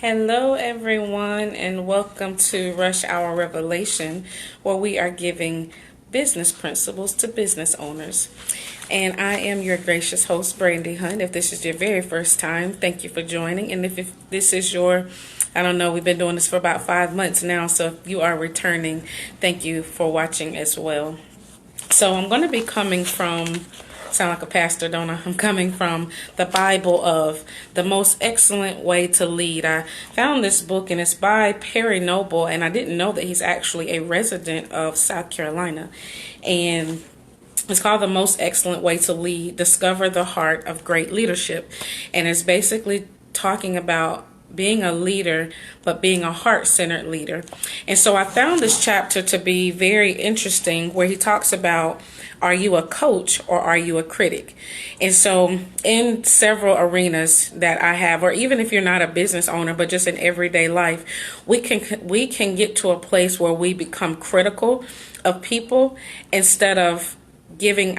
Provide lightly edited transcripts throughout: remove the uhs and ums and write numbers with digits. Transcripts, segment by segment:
Hello, everyone, and welcome to Rush Hour Revelation, where we are giving business principles to business owners. And I am your gracious host, Brandy Hunt. If this is your very first time, thank you for joining. And if this is I don't know, we've been doing this for about 5 months now, so if you are returning, thank you for watching as well. So I'm going to be coming from, sound like a pastor, don't I? I'm coming from the Bible of The Most Excellent Way to Lead. I found this book and it's by Perry Noble, and I didn't know that he's actually a resident of South Carolina. And it's called The Most Excellent Way to Lead, Discover the Heart of Great Leadership. And it's basically talking about being a leader, but being a heart-centered leader. And so I found this chapter to be very interesting, where he talks about, are you a coach or are you a critic? And so in several arenas that I have, or even if you're not a business owner, but just in everyday life, we can get to a place where we become critical of people instead of giving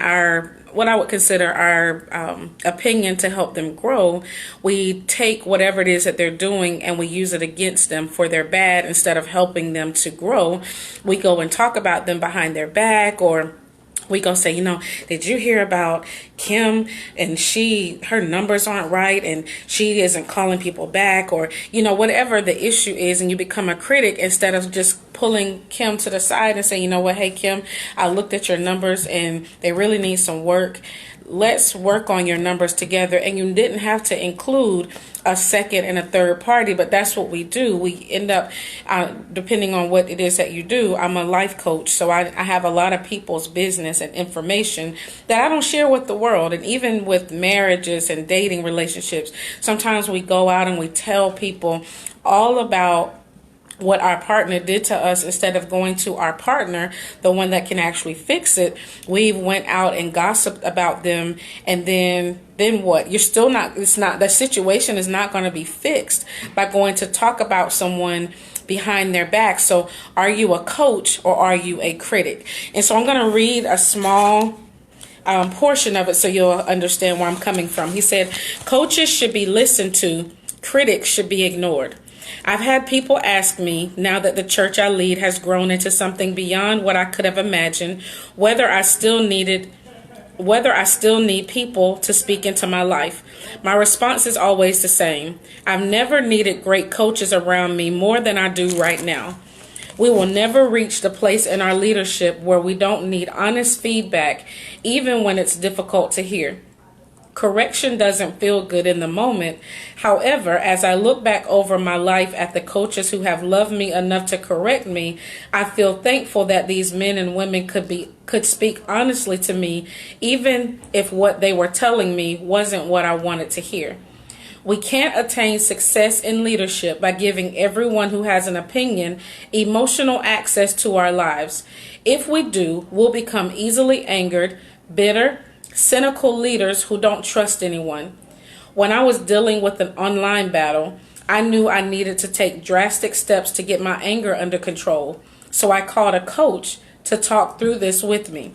what I would consider our opinion to help them grow. We take whatever it is that they're doing and we use it against them for their bad instead of helping them to grow. We go and talk about them behind their back, or we go say, did you hear about Kim, and her numbers aren't right and she isn't calling people back, or, whatever the issue is, and you become a critic instead of just pulling Kim to the side and saying, hey, Kim, I looked at your numbers and they really need some work. Let's work on your numbers together. And you didn't have to include a second and a third party, but that's what we do. We end up, depending on what it is that you do, I'm a life coach, so I have a lot of people's business and information that I don't share with the world. And even with marriages and dating relationships, sometimes we go out and we tell people all about what our partner did to us instead of going to our partner, the one that can actually fix it. We went out and gossiped about them, and then what? You're still not, the situation is not going to be fixed by going to talk about someone behind their back. So are you a coach or are you a critic? And so I'm going to read a small portion of it so you'll understand where I'm coming from. He said, coaches should be listened to, critics should be ignored. I've had people ask me, now that the church I lead has grown into something beyond what I could have imagined, whether I still need people to speak into my life. My response is always the same. I've never needed great coaches around me more than I do right now. We will never reach the place in our leadership where we don't need honest feedback, even when it's difficult to hear. Correction doesn't feel good in the moment. However, as I look back over my life at the coaches who have loved me enough to correct me, I feel thankful that these men and women could speak honestly to me, even if what they were telling me wasn't what I wanted to hear. We can't attain success in leadership by giving everyone who has an opinion emotional access to our lives. If we do, we'll become easily angered, bitter, cynical leaders who don't trust anyone. When I was dealing with an online battle, I knew I needed to take drastic steps to get my anger under control. So I called a coach to talk through this with me.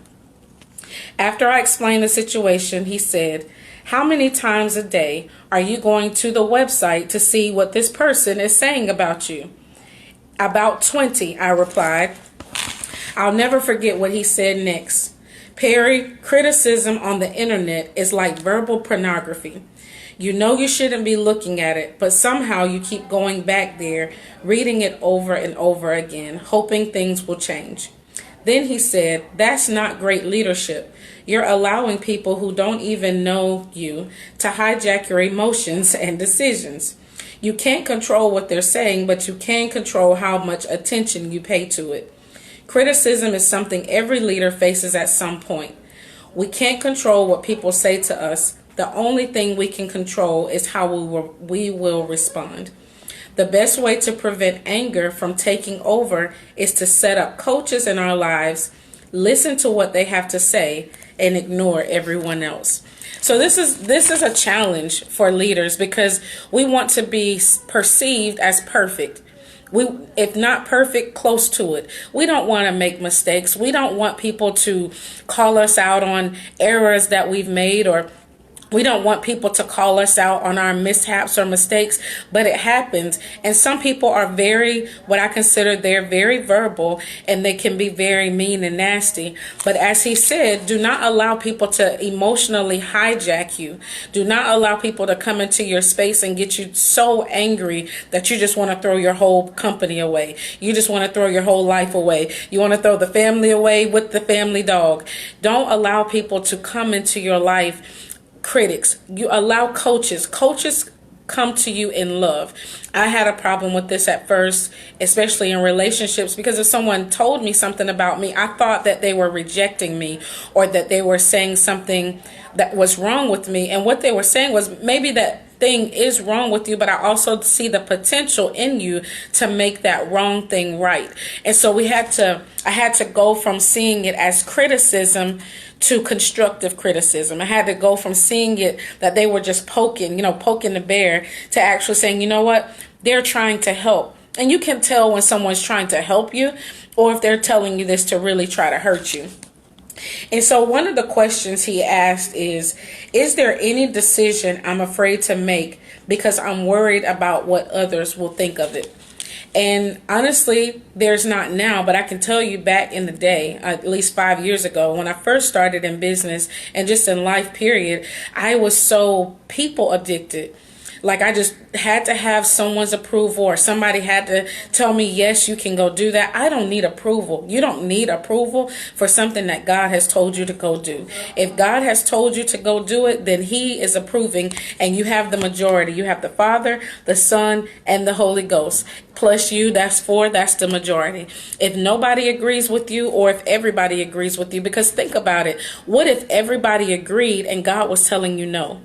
After I explained the situation, he said, "How many times a day are you going to the website to see what this person is saying about you?" "About 20, I replied. I'll never forget what he said next. "Perry, criticism on the internet is like verbal pornography. You know you shouldn't be looking at it, but somehow you keep going back there, reading it over and over again, hoping things will change." Then he said, "That's not great leadership. You're allowing people who don't even know you to hijack your emotions and decisions. You can't control what they're saying, but you can control how much attention you pay to it. Criticism is something every leader faces at some point. We can't control what people say to us. The only thing we can control is how we will respond. The best way to prevent anger from taking over is to set up coaches in our lives, listen to what they have to say, and ignore everyone else." So this is a challenge for leaders, because we want to be perceived as perfect. If not perfect, close to it. We don't want to make mistakes. We don't want people to call us out on errors that we've made, or We don't want people to call us out on our mishaps or mistakes, but it happens. And some people are what I consider, they're very verbal, and they can be very mean and nasty. But as he said, do not allow people to emotionally hijack you. Do not allow people to come into your space and get you so angry that you just want to throw your whole company away. You just want to throw your whole life away. You want to throw the family away with the family dog. Don't allow people to come into your life. Critics, you allow coaches come to you in love. I had a problem with this at first, especially in relationships, because if someone told me something about me, I thought that they were rejecting me or that they were saying something that was wrong with me. And what they were saying was, maybe that thing is wrong with you, but I also see the potential in you to make that wrong thing right. And so I had to go from seeing it as criticism to constructive criticism. I had to go from seeing it that they were just poking the bear, to actually saying, you know what, they're trying to help. And you can tell when someone's trying to help you or if they're telling you this to really try to hurt you. And so one of the questions he asked is there any decision I'm afraid to make because I'm worried about what others will think of it? And honestly, there's not now, but I can tell you back in the day, at least 5 years ago, when I first started in business and just in life, period, I was so people addicted. Like, I just had to have someone's approval, or somebody had to tell me, yes, you can go do that. I don't need approval. You don't need approval for something that God has told you to go do. If God has told you to go do it, then he is approving, and you have the majority. You have the Father, the Son, and the Holy Ghost. Plus you, that's the majority. If nobody agrees with you, or if everybody agrees with you, because think about it. What if everybody agreed and God was telling you no?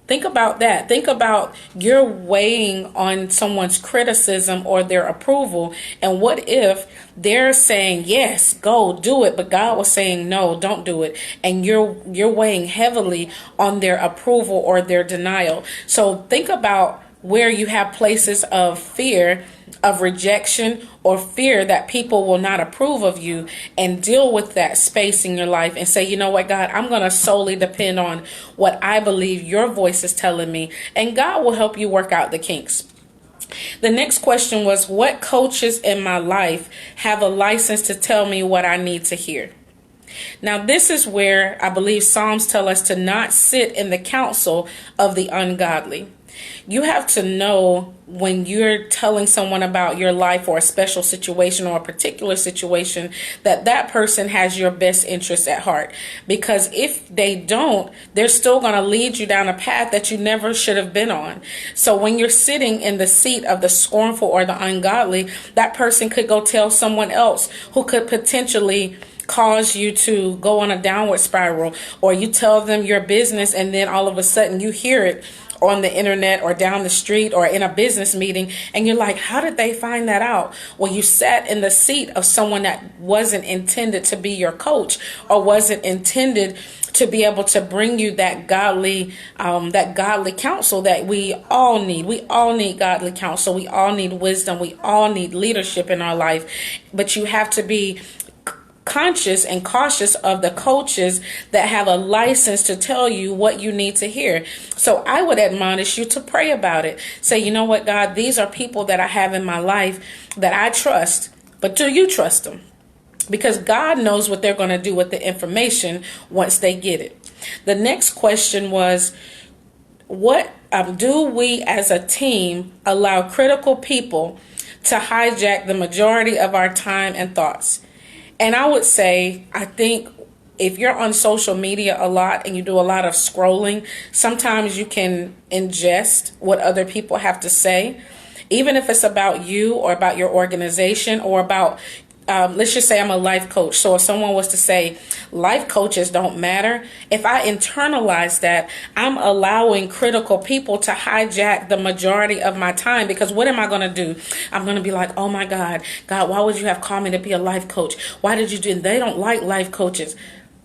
Think about that. Think about you're weighing on someone's criticism or their approval. And what if they're saying, yes, go do it, but God was saying, no, don't do it. And you're weighing heavily on their approval or their denial. So think about where you have places of fear, of rejection, or fear that people will not approve of you, and deal with that space in your life and say, you know what, God, I'm going to solely depend on what I believe your voice is telling me, and God will help you work out the kinks. The next question was, what coaches in my life have a license to tell me what I need to hear? Now, this is where I believe Psalms tell us to not sit in the counsel of the ungodly. You have to know when you're telling someone about your life or a special situation or a particular situation that that person has your best interest at heart. Because if they don't, they're still going to lead you down a path that you never should have been on. So when you're sitting in the seat of the scornful or the ungodly, that person could go tell someone else who could potentially cause you to go on a downward spiral, or you tell them your business and then all of a sudden you hear it on the internet or down the street or in a business meeting, and you're like, how did they find that out? Well, you sat in the seat of someone that wasn't intended to be your coach, or wasn't intended to be able to bring you that godly counsel that we all need. We all need godly counsel. We all need wisdom. We all need leadership in our life. But you have to be conscious and cautious of the coaches that have a license to tell you what you need to hear. So I would admonish you to pray about it. Say, you know what, God, these are people that I have in my life that I trust, but do you trust them? Because God knows what they're going to do with the information once they get it. The next question was, what do we as a team allow critical people to hijack the majority of our time and thoughts? And I would say, I think if you're on social media a lot and you do a lot of scrolling, sometimes you can ingest what other people have to say, even if it's about you or about your organization or about, let's just say I'm a life coach. So if someone was to say life coaches don't matter, if I internalize that, I'm allowing critical people to hijack the majority of my time. Because what am I going to do? I'm going to be like, oh my God, why would you have called me to be a life coach? Why did you do? They don't like life coaches.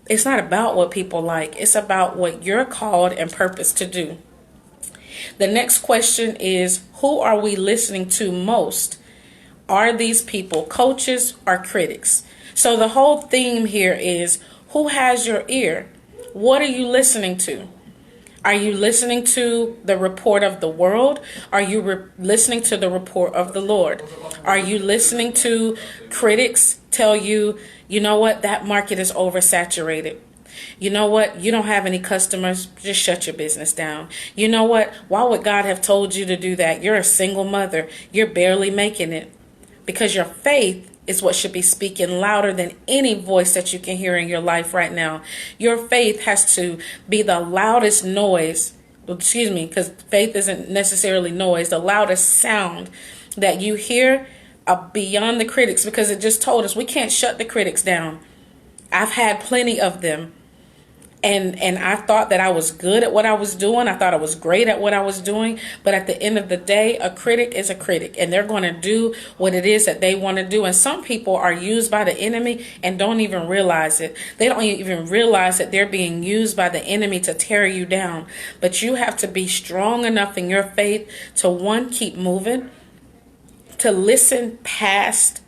It's not about what people like. It's about what you're called and purposed to do. The next question is, who are we listening to most? Are these people coaches or critics? So the whole theme here is, who has your ear? What are you listening to? Are you listening to the report of the world? Are you listening to the report of the Lord? Are you listening to critics tell you, you know what, that market is oversaturated? You know what, you don't have any customers, just shut your business down. You know what, why would God have told you to do that? You're a single mother. You're barely making it. Because your faith is what should be speaking louder than any voice that you can hear in your life right now. Your faith has to be the loudest noise, because faith isn't necessarily noise, the loudest sound that you hear beyond the critics, because it just told us we can't shut the critics down. I've had plenty of them. And I thought that I was good at what I was doing. I thought I was great at what I was doing. But at the end of the day, a critic is a critic. And they're going to do what it is that they want to do. And some people are used by the enemy and don't even realize it. They don't even realize that they're being used by the enemy to tear you down. But you have to be strong enough in your faith to, one, keep moving, to listen past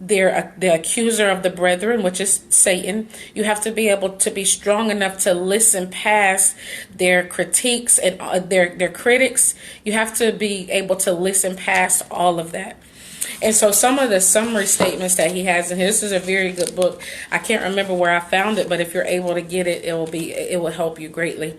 the accuser of the brethren, which is Satan. You have to be able to be strong enough to listen past their critiques and their critics. You have to be able to listen past all of that. And so some of the summary statements that he has in here, this is a very good book. I can't remember where I found it, but if you're able to get it, it will help you greatly.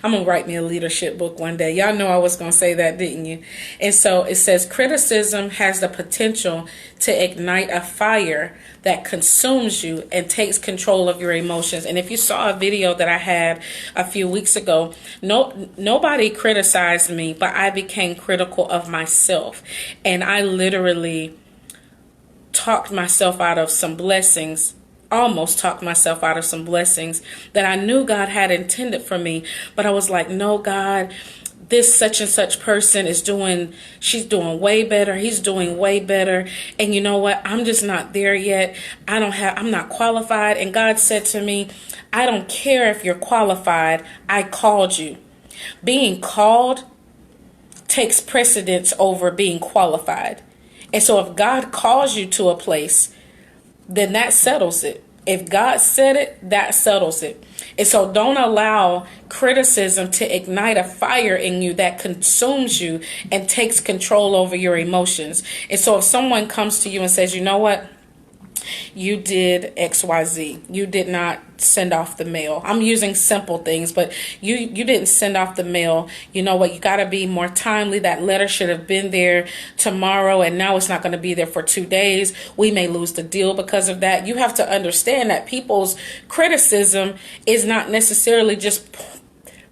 I'm going to write me a leadership book one day. Y'all know I was going to say that, didn't you? And so it says, criticism has the potential to ignite a fire that consumes you and takes control of your emotions. And if you saw a video that I had a few weeks ago, nobody criticized me, but I became critical of myself. And I literally talked myself out of some blessings, almost talked myself out of some blessings that I knew God had intended for me. But I was like, no, God, this such and such person she's doing way better. He's doing way better. And you know what? I'm just not there yet. I'm not qualified. And God said to me, I don't care if you're qualified. I called you. Being called takes precedence over being qualified. And so if God calls you to a place, then that settles it. If God said it, that settles it. And so don't allow criticism to ignite a fire in you that consumes you and takes control over your emotions. And so if someone comes to you and says, you know what? You did XYZ. You did not send off the mail. I'm using simple things, but you didn't send off the mail. You know what? You got to be more timely. That letter should have been there tomorrow, and now it's not going to be there for 2 days. We may lose the deal because of that. You have to understand that people's criticism is not necessarily just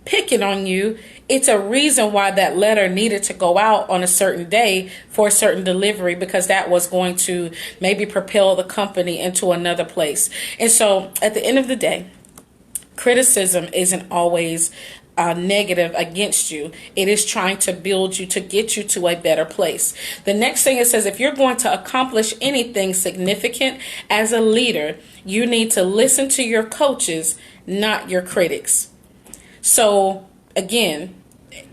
picking on you. It's a reason why that letter needed to go out on a certain day for a certain delivery, because that was going to maybe propel the company into another place. And so at the end of the day, criticism isn't always negative against you. It is trying to build you, to get you to a better place. The next thing it says, if you're going to accomplish anything significant as a leader, you need to listen to your coaches, not your critics. So again,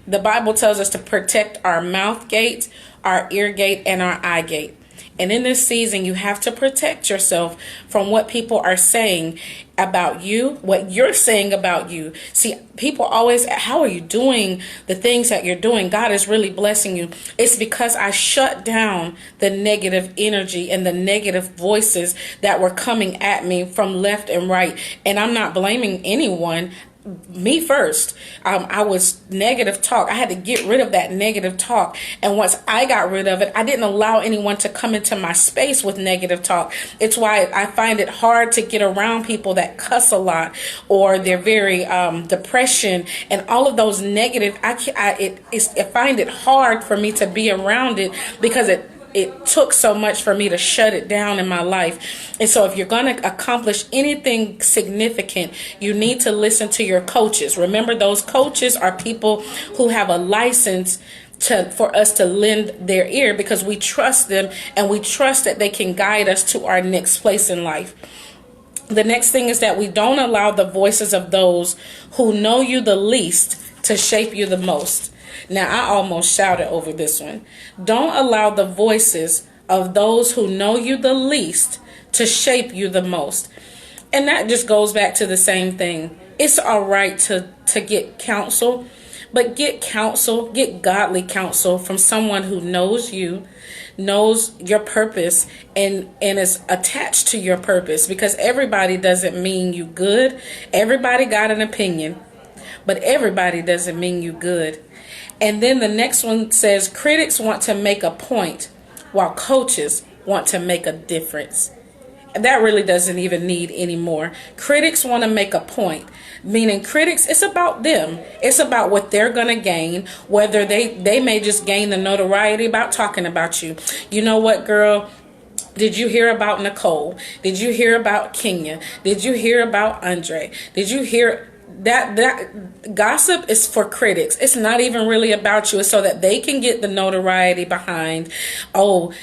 the Bible tells us to protect our mouth gate, our ear gate, and our eye gate. And in this season, you have to protect yourself from what people are saying about you, what you're saying about you. See, people always, how are you doing the things that you're doing? God is really blessing you. It's because I shut down the negative energy and the negative voices that were coming at me from left and right. And I'm not blaming anyone. Me first. I was negative talk. I had to get rid of that negative talk. And once I got rid of it, I didn't allow anyone to come into my space with negative talk. It's why I find it hard to get around people that cuss a lot, or they're very depression and all of those negative. I find it hard for me to be around it, because it took so much for me to shut it down in my life. And so if you're going to accomplish anything significant, you need to listen to your coaches. Remember, those coaches are people who have a license for us to lend their ear, because we trust them and we trust that they can guide us to our next place in life. The next thing is that we don't allow the voices of those who know you the least to shape you the most. Now, I almost shouted over this one. Don't allow the voices of those who know you the least to shape you the most. And that just goes back to the same thing. It's all right to get counsel, but get counsel, get godly counsel from someone who knows you, knows your purpose, and is attached to your purpose, because everybody doesn't mean you good. Everybody got an opinion, but everybody doesn't mean you good. And then the next one says, critics want to make a point while coaches want to make a difference. That really doesn't even need any more. Critics want to make a point, meaning critics, it's about them. It's about what they're going to gain, whether they may just gain the notoriety about talking about you. You know what, girl? Did you hear about Nicole? Did you hear about Kenya? Did you hear about Andre? Did you hear that gossip is for critics. It's not even really about you. It's so that they can get the notoriety behind, oh,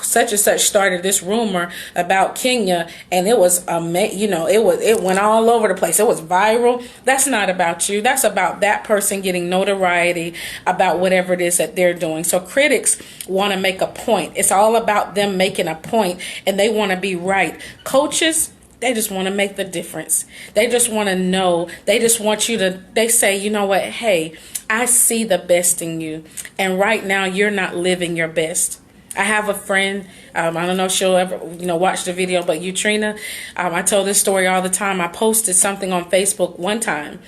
such and such started this rumor about Kenya, and it was it went all over the place. It was viral. That's not about you. That's about that person getting notoriety about whatever it is that they're doing. So critics want to make a point. It's all about them making a point, and they want to be right. Coaches, they just want to make the difference. They just want to know. They just want you to, they say, you know what? Hey, I see the best in you. And right now you're not living your best. I have a friend, I don't know if she'll ever, watch the video, but Trina, I tell this story all the time. I posted something on Facebook one time,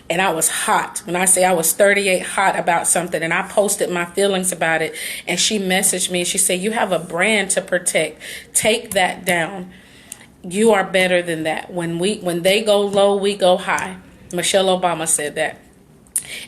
and I was hot. When I say I was 38 hot about something, and I posted my feelings about it, and she messaged me and she said, you have a brand to protect. Take that down. You are better than that. When they go low, we go high. Michelle Obama said that.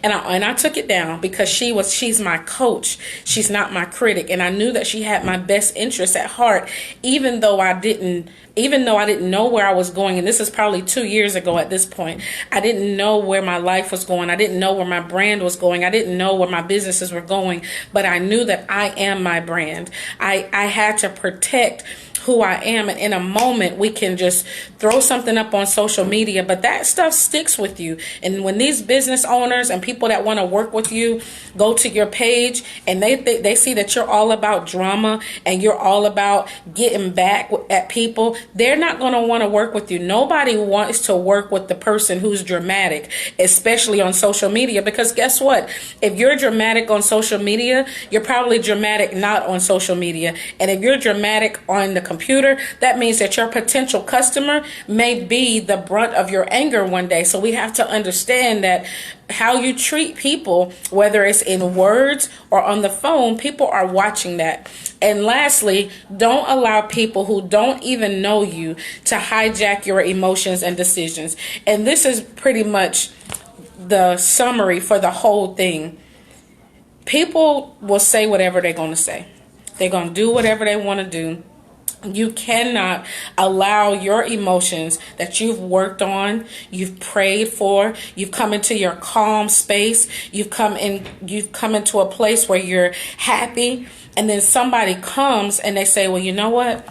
And I took it down because she's my coach. She's not my critic. And I knew that she had my best interests at heart, even though I didn't know where I was going. And this is probably 2 years ago at this point. I didn't know where my life was going. I didn't know where my brand was going. I didn't know where my businesses were going. But I knew that I am my brand. I had to protect who I am. And in a moment, we can just throw something up on social media, but that stuff sticks with you. And when these business owners and people that want to work with you go to your page and they see that you're all about drama and you're all about getting back at people, they're not going to want to work with you. Nobody wants to work with the person who's dramatic, especially on social media, because guess what? If you're dramatic on social media, you're probably dramatic not on social media. And if you're dramatic on the computer, that means that your potential customer may be the brunt of your anger one day. So we have to understand that how you treat people, whether it's in words or on the phone, people are watching that. And lastly, don't allow people who don't even know you to hijack your emotions and decisions. And this is pretty much the summary for the whole thing. People will say whatever they're going to say. They're going to do whatever they want to do. You cannot allow your emotions that you've worked on, you've prayed for, you've come into your calm space, you've come into a place where you're happy, and then somebody comes and they say, well, you know what?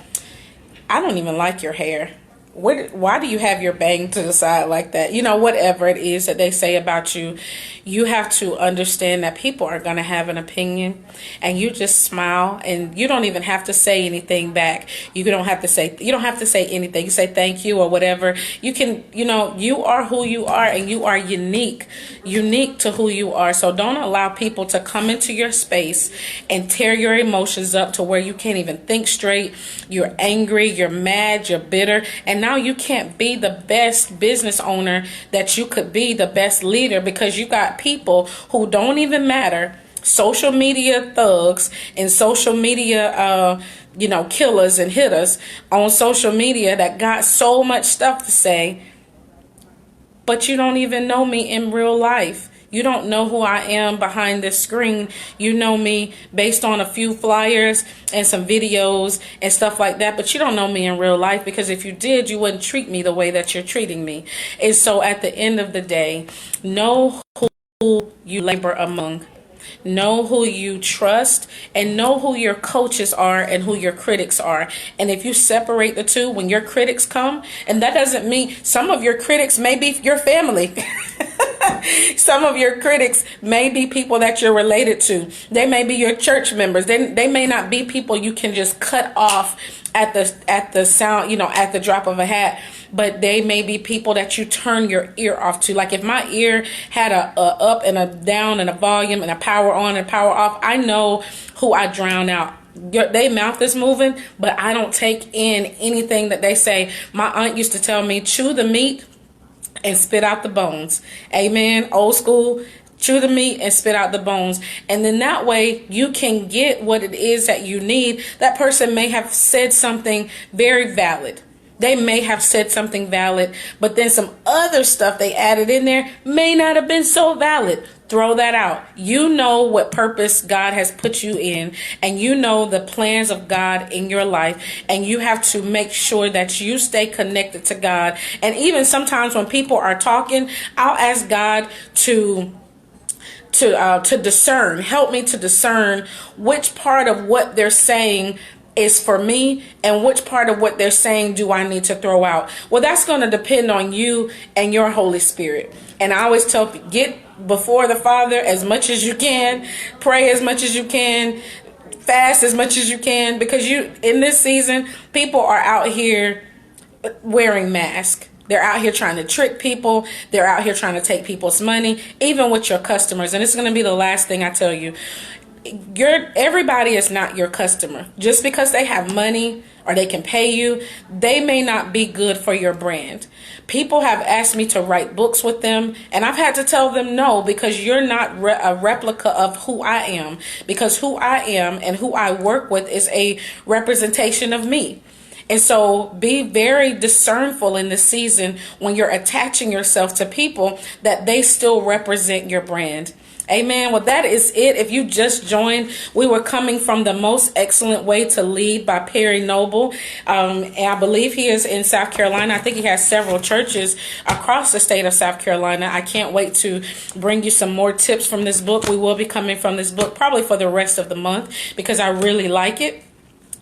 I don't even like your hair. Why do you have your bang to the side like that? Whatever it is that they say about you, you have to understand that people are going to have an opinion, and you just smile, and you don't even have to say anything back. You don't have to say anything. You say thank you or whatever. You can, you are who you are, and you are unique to who you are. So don't allow people to come into your space and tear your emotions up to where you can't even think straight. You're angry, you're mad, you're bitter, and now you can't be the best business owner that you could be, the best leader, because you got people who don't even matter, social media thugs and social media killers and hitters on social media that got so much stuff to say, but you don't even know me in real life. You don't know who I am behind this screen. You know me based on a few flyers and some videos and stuff like that, but you don't know me in real life, because if you did, you wouldn't treat me the way that you're treating me. And so at the end of the day, know who you labor among. Know who you trust, and know who your coaches are and who your critics are. And if you separate the two, when your critics come, and that doesn't mean, some of your critics may be your family. Some of your critics may be people that you're related to. They may be your church members. They may not be people you can just cut off at the sound, at the drop of a hat. But they may be people that you turn your ear off to. Like if my ear had a up and a down and a volume and a power on and power off, I know who I drown out. Their mouth is moving, but I don't take in anything that they say. My aunt used to tell me, chew the meat and spit out the bones. Amen. Old school. Chew the meat and spit out the bones. And then that way you can get what it is that you need. That person may have said something very valid. They may have said something valid, but then some other stuff they added in there may not have been so valid. Throw that out. You know what purpose God has put you in, and you know the plans of God in your life, and you have to make sure that you stay connected to God. And even sometimes when people are talking, I'll ask God to discern. Help me to discern which part of what they're saying is for me and which part of what they're saying do I need to throw out. Well, that's going to depend on you and your Holy Spirit. And I always tell people, get before the Father as much as you can, pray as much as you can, fast as much as you can, because in this season, people are out here wearing masks. They're out here trying to trick people. They're out here trying to take people's money, even with your customers. And it's going to be the last thing I tell you. Everybody is not your customer. Just because they have money or they can pay you, they may not be good for your brand. People have asked me to write books with them, and I've had to tell them no, because you're not a replica of who I am. Because who I am and who I work with is a representation of me. And so be very discernful in this season when you're attaching yourself to people that they still represent your brand. Amen. Well, that is it. If you just joined, we were coming from The Most Excellent Way to Lead by Perry Noble. And I believe he is in South Carolina. I think he has several churches across the state of South Carolina. I can't wait to bring you some more tips from this book. We will be coming from this book probably for the rest of the month because I really like it.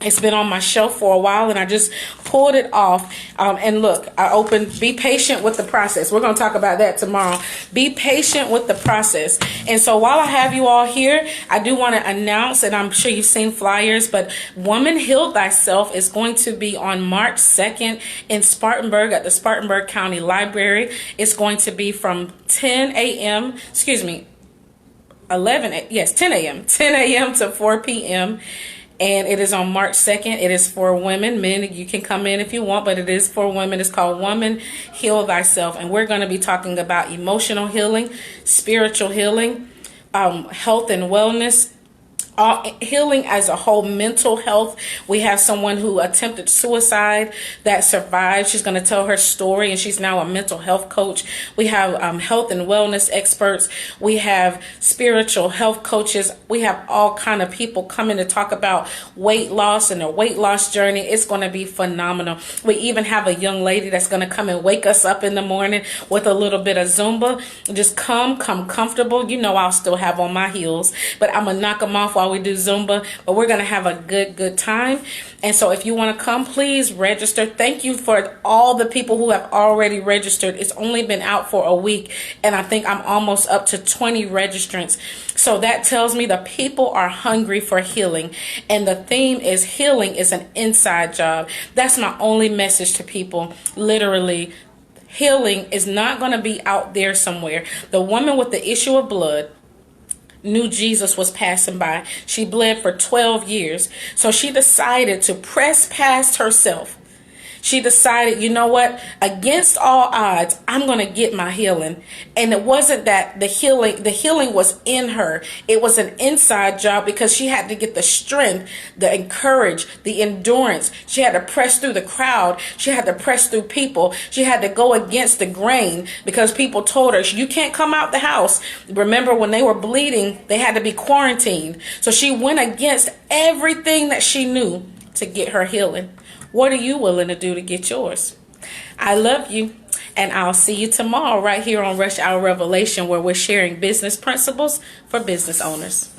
It's been on my shelf for a while and I just pulled it off. And look, be patient with the process. We're going to talk about that tomorrow. Be patient with the process. And so while I have you all here, I do want to announce, and I'm sure you've seen flyers, but Woman Heal Thyself is going to be on March 2nd in Spartanburg at the Spartanburg County Library. It's going to be from 10 a.m. 10 a.m. to 4 p.m. And it is on March 2nd. It is for women. Men, you can come in if you want, but it is for women. It's called Woman Heal Thyself. And we're going to be talking about emotional healing, spiritual healing, health and wellness, healing as a whole, mental health. We have someone who attempted suicide that survived. She's going to tell her story, and she's now a mental health coach. We have health and wellness experts. We have spiritual health coaches. We have all kind of people coming to talk about weight loss and their weight loss journey. It's going to be phenomenal. We even have a young lady that's going to come and wake us up in the morning with a little bit of Zumba. Just come comfortable. You know I'll still have on my heels, but I'm going to knock them off while we do Zumba, but we're going to have a good time. And so if you want to come, please register. Thank you for all the people who have already registered. It's only been out for a week, and I think I'm almost up to 20 registrants. So that tells me the people are hungry for healing, and the theme is healing is an inside job. That's my only message to people. Literally, healing is not going to be out there somewhere. The woman with the issue of blood knew Jesus was passing by. She bled for 12 years. So she decided to press past herself. She decided, you know what, against all odds, I'm going to get my healing. And it wasn't that the healing was in her. It was an inside job because she had to get the strength, the courage, the endurance. She had to press through the crowd. She had to press through people. She had to go against the grain because people told her, you can't come out the house. Remember when they were bleeding, they had to be quarantined. So she went against everything that she knew to get her healing. What are you willing to do to get yours? I love you, and I'll see you tomorrow right here on Rush Hour Revelation, where we're sharing business principles for business owners.